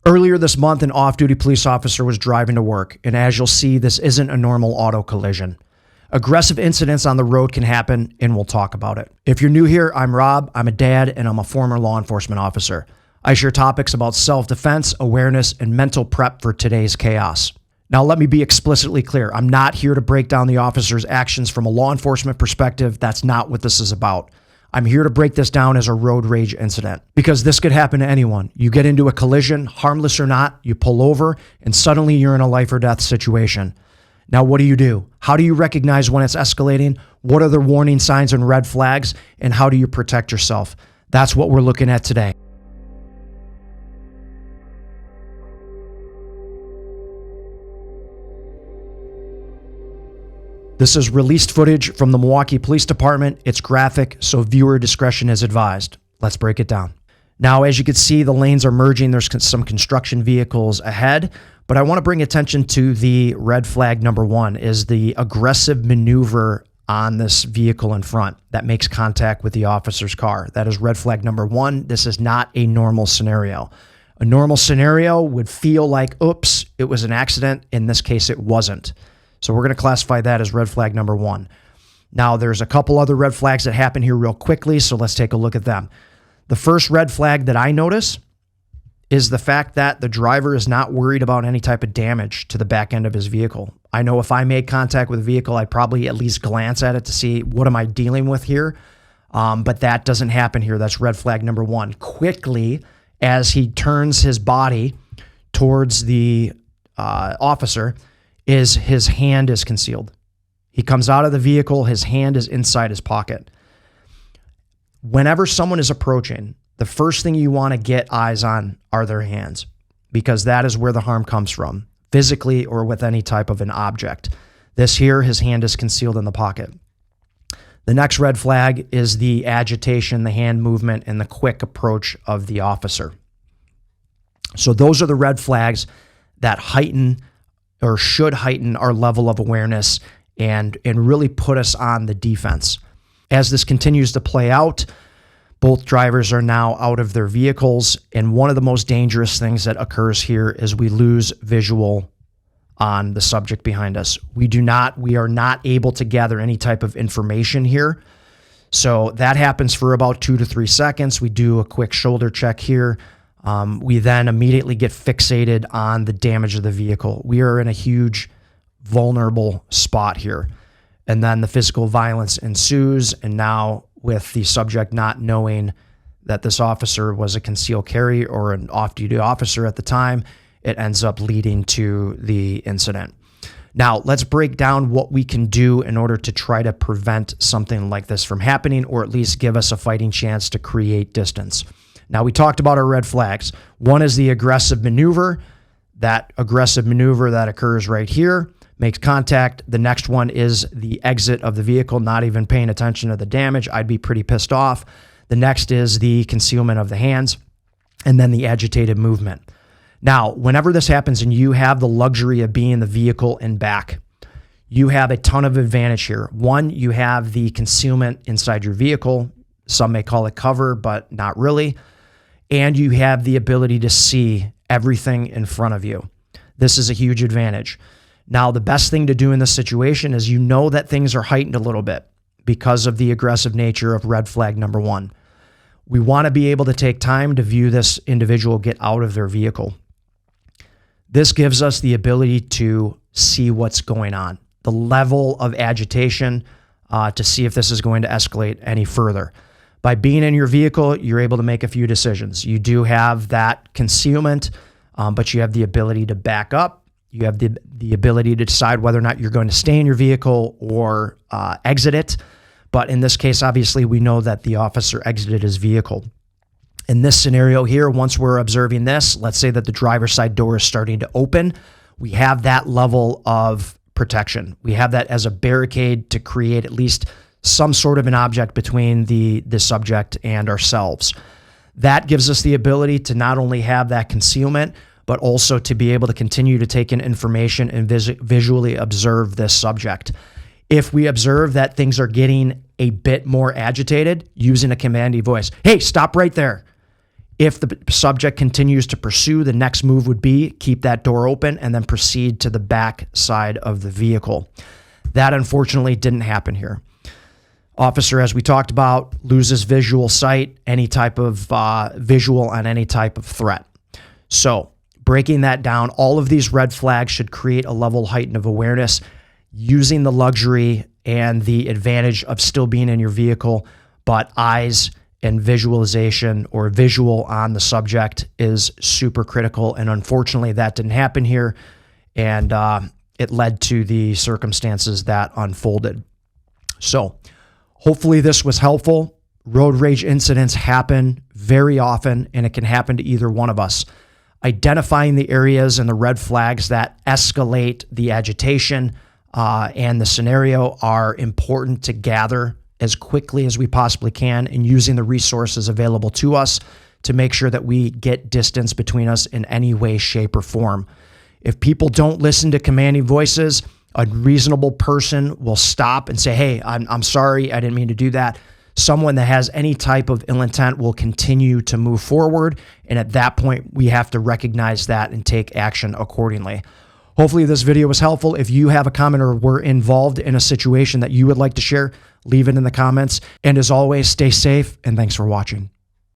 Earlier this month, an off-duty police officer was driving to work, and as you'll see, this isn't a normal auto collision. Aggressive incidents on the road can happen, and we'll talk about it. If you're new here, I'm Rob, I'm a dad, and I'm a former law enforcement officer. I share topics about self-defense, awareness, and mental prep for today's chaos. Now, let me be explicitly clear. I'm not here to break down the officer's actions from a law enforcement perspective. That's not what this is about. I'm here to break this down as a road rage incident because this could happen to anyone. You get into a collision, harmless or not, you pull over, and suddenly you're in a life or death situation. Now, what do? How do you recognize when it's escalating? What are the warning signs and red flags? And how do you protect yourself? That's what we're looking at today. This is released footage from the Milwaukee Police Department. It's graphic, so viewer discretion is advised. Let's break it down. Now, as you can see, the lanes are merging. There's some construction vehicles ahead, but I want to bring attention to the red flag number one is the aggressive maneuver on this vehicle in front that makes contact with the officer's car. That is red flag number one. This is not a normal scenario. A normal scenario would feel like, oops, it was an accident. In this case, it wasn't. So we're going to classify that as red flag number one. Now, there's a couple other red flags that happen here real quickly, so let's take a look at them. The first red flag that I notice is the fact that the driver is not worried about any type of damage to the back end of his vehicle. I know if I made contact with a vehicle, I'd probably at least glance at it to see what am I dealing with here, but that doesn't happen here. That's red flag number one. Quickly, as he turns his body towards the officer, is his hand is concealed. He comes out of the vehicle, his hand is inside his pocket. Whenever someone is approaching, the first thing you want to get eyes on are their hands, because that is where the harm comes from, physically or with any type of an object. This here, his hand is concealed in the pocket. The next red flag is the agitation, the hand movement, and the quick approach of the officer. So those are the red flags that heighten or should heighten our level of awareness and really put us on the defense. As this continues to play out, both drivers are now out of their vehicles, and one of the most dangerous things that occurs here is we lose visual on the subject behind us. We are not able to gather any type of information here. So that happens for about 2 to 3 seconds. We do a quick shoulder check here. We then immediately get fixated on the damage of the vehicle. We are in a huge vulnerable spot here. And then the physical violence ensues. And now with the subject not knowing that this officer was a concealed carry or an off-duty officer at the time, it ends up leading to the incident. Now, let's break down what we can do in order to try to prevent something like this from happening, or at least give us a fighting chance to create distance. Now, we talked about our red flags. One is the aggressive maneuver. That aggressive maneuver that occurs right here makes contact. The next one is the exit of the vehicle, not even paying attention to the damage. I'd be pretty pissed off. The next is the concealment of the hands, and then the agitated movement. Now, whenever this happens and you have the luxury of being in the vehicle and back, you have a ton of advantage here. One, you have the concealment inside your vehicle. Some may call it cover, but not really. And you have the ability to see everything in front of you. This is a huge advantage. Now, the best thing to do in this situation is you know that things are heightened a little bit because of the aggressive nature of red flag number one. We want to be able to take time to view this individual get out of their vehicle. This gives us the ability to see what's going on, the level of agitation, to see if this is going to escalate any further. By being in your vehicle, you're able to make a few decisions. You do have that concealment, but you have the ability to back up. You have the ability to decide whether or not you're going to stay in your vehicle or exit it. But in this case, obviously, we know that the officer exited his vehicle. In this scenario here, once we're observing this, let's say that the driver's side door is starting to open. We have that level of protection. We have that as a barricade to create at least some sort of an object between the subject and ourselves. That gives us the ability to not only have that concealment, but also to be able to continue to take in information and visually observe this subject. If we observe that things are getting a bit more agitated, using a commanding voice, hey, stop right there. If the subject continues to pursue, the next move would be keep that door open and then proceed to the back side of the vehicle. That unfortunately didn't happen here. Officer, as we talked about, loses visual sight, any type of visual on any type of threat. So breaking that down, all of these red flags should create a level heightened of awareness, using the luxury and the advantage of still being in your vehicle, but eyes and visualization or visual on the subject is super critical. And unfortunately, that didn't happen here. And it led to the circumstances that unfolded. So hopefully this was helpful. Road rage incidents happen very often, and it can happen to either one of us. Identifying the areas and the red flags that escalate the agitation and the scenario are important to gather as quickly as we possibly can, and using the resources available to us to make sure that we get distance between us in any way, shape, or form. If people don't listen to commanding voices, a reasonable person will stop and say, hey, I'm sorry, I didn't mean to do that. Someone that has any type of ill intent will continue to move forward. And at that point, we have to recognize that and take action accordingly. Hopefully this video was helpful. If you have a comment or were involved in a situation that you would like to share, leave it in the comments. And as always, stay safe and thanks for watching.